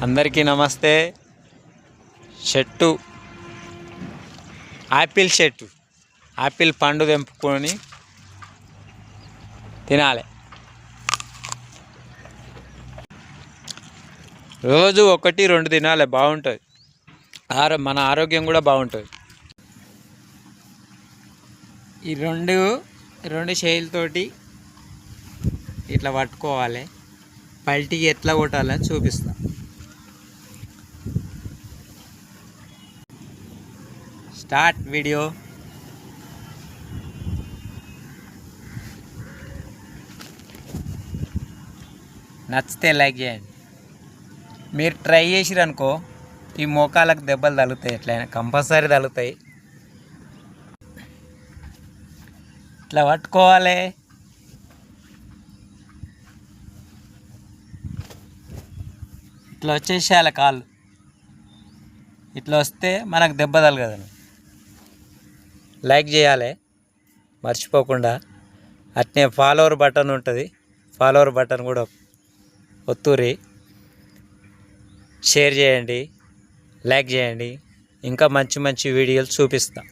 అందరికీ నమస్తే. చెట్టు యాపిల్ చెట్టు, యాపిల్ పండు తెంపుకొని తినాలి. రోజు 1-2 తినాలి, బాగుంటుంది. మన ఆరోగ్యం కూడా బాగుంటుంది. ఈ రెండు చేతులతోటి ఇట్లా పట్టుకోవాలి. పల్టీకి ఎట్లా కొట్టాలని చూపిస్తా. Start video. నచ్చితే లైక్ చేయండి. మీరు ట్రై చేసిరనుకో ఈ మోకాలకు దెబ్బలు తగులుతాయి, ఎట్లయినా కంపల్సరీ తగులుతాయి. ఇట్లా పట్టుకోవాలి. ఇట్లా వచ్చేసేయాలి కాళ్ళు. ఇట్లా వస్తే మనకు దెబ్బ తగలదు. లైక్ చేయాలి మర్చిపోకుండా. అట్నే ఫాలోవర్ బటన్ ఉంటుంది, ఫాలోవర్ బటన్ కూడా ఒత్తురి. షేర్ చేయండి, లైక్ చేయండి. ఇంకా మంచి మంచి వీడియోలు చూపిస్తా.